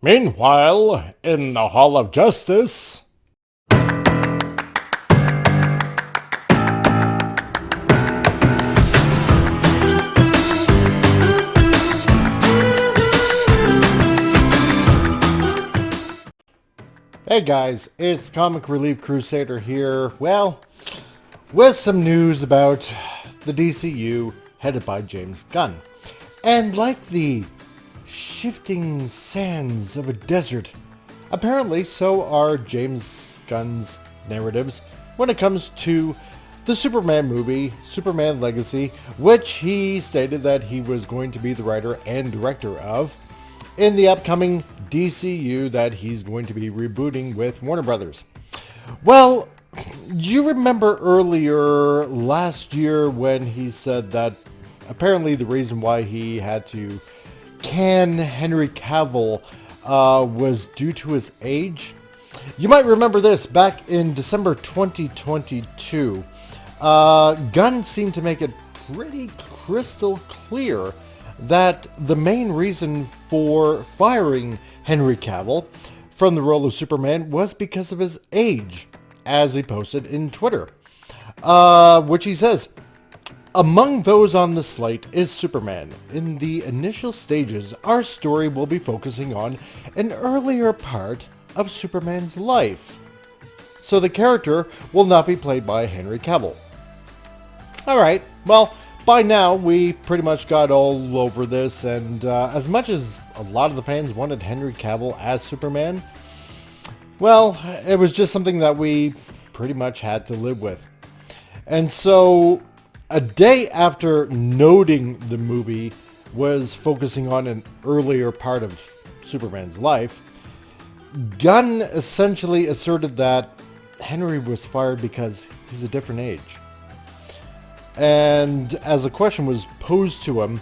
Meanwhile, in the Hall of Justice... Hey guys, it's Comic Relief Crusader here, well, with some news about the DCU headed by James Gunn. And like the shifting sands of a desert, apparently so are James Gunn's narratives when it comes to the Superman movie, Superman Legacy, which he stated that he was going to be the writer and director of in the upcoming DCU that he's going to be rebooting with Warner Brothers. Well, you remember earlier last year when he said that apparently the reason why he had to can Henry Cavill was due to his age? You might remember this back in December 2022. Gunn seemed to make it pretty crystal clear that the main reason for firing Henry Cavill from the role of Superman was because of his age, as he posted in Twitter, which he says, "Among those on the slate is Superman. In the initial stages, our story will be focusing on an earlier part of Superman's life, so the character will not be played by Henry Cavill." Alright, well, by now, we pretty much got all over this, and as much as a lot of the fans wanted Henry Cavill as Superman, well, it was just something that we pretty much had to live with. And so, a day after noting the movie was focusing on an earlier part of Superman's life, Gunn essentially asserted that Henry was fired because he's a different age. And as a question was posed to him,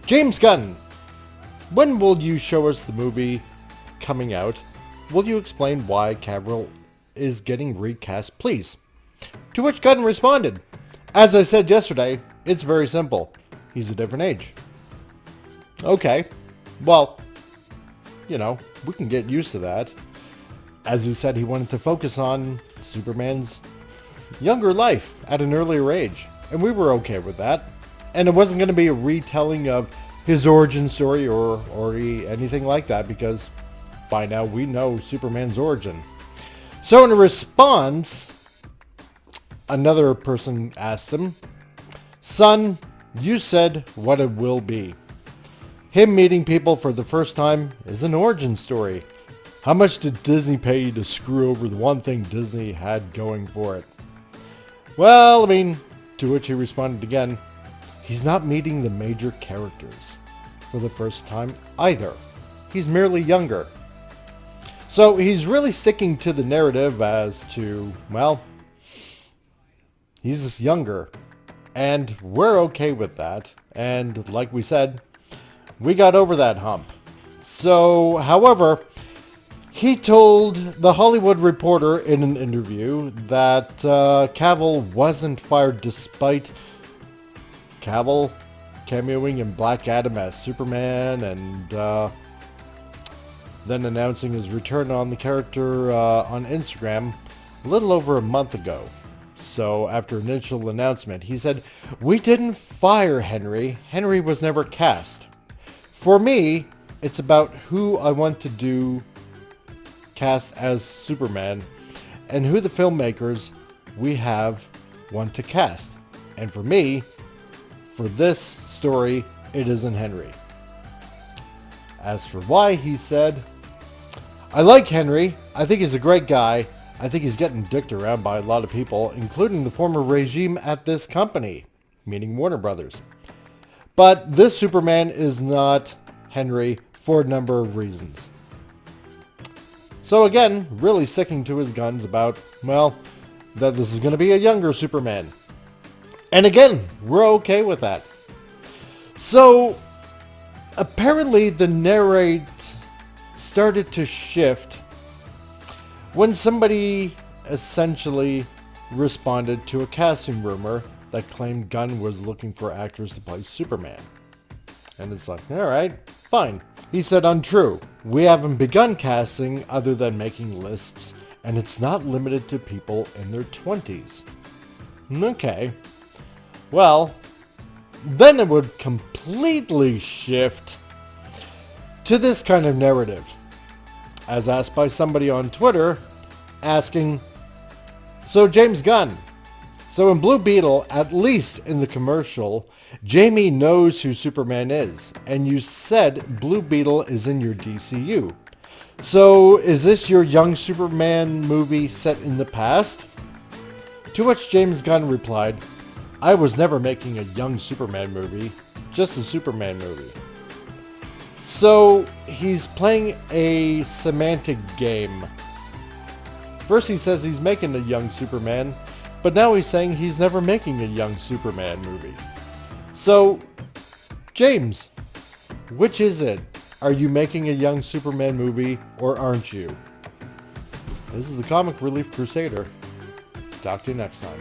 "James Gunn, when will you show us the movie coming out? Will you explain why Cavill is getting recast, please?" To which Gunn responded, "As I said yesterday, it's very simple. He's a different age." Okay, well, you know, we can get used to that. As he said, he wanted to focus on Superman's younger life at an earlier age. And we were okay with that. And it wasn't going to be a retelling of his origin story or anything like that, because by now we know Superman's origin. So in response, another person asked him, "Son, you said what it will be. Him meeting people for the first time is an origin story. How much did Disney pay you to screw over the one thing Disney had going for it?" Well, I mean, to which he responded again, "He's not meeting the major characters for the first time either. He's merely younger." So he's really sticking to the narrative as to, well, he's just younger. And we're okay with that. And like we said, we got over that hump. So, however, he told The Hollywood Reporter in an interview that Cavill wasn't fired despite Cavill cameoing in Black Adam as Superman and then announcing his return on the character on Instagram a little over a month ago. So after initial announcement, he said, "We didn't fire Henry. Henry was never cast. For me, it's about who I want to do cast as Superman and who the filmmakers we have want to cast. And for me, for this story, it isn't Henry." As for why, he said, "I like Henry. I think he's a great guy. I think he's getting dicked around by a lot of people, including the former regime at this company," meaning Warner Brothers. "But this Superman is not Henry for a number of reasons." So again, really sticking to his guns about, well, that this is going to be a younger Superman. And again, we're okay with that. So apparently the narrate started to shift when somebody essentially responded to a casting rumor that claimed Gunn was looking for actors to play Superman. And it's like, alright, fine. He said, untrue. We haven't begun casting other than making lists, and it's not limited to people in their 20s. Okay. Well, then it would completely shift to this kind of narrative. As asked by somebody on Twitter, asking, so James Gunn, so in Blue Beetle, at least in the commercial, Jamie knows who Superman is, and you said Blue Beetle is in your DCU. So is this your young Superman movie set in the past? To which James Gunn replied, I was never making a young Superman movie, just a Superman movie. So he's playing a semantic game. First he says he's making a young Superman, but now he's saying he's never making a young Superman movie. So, James, which is it? Are you making a young Superman movie or aren't you? This is the Comic Relief Crusader. Talk to you next time.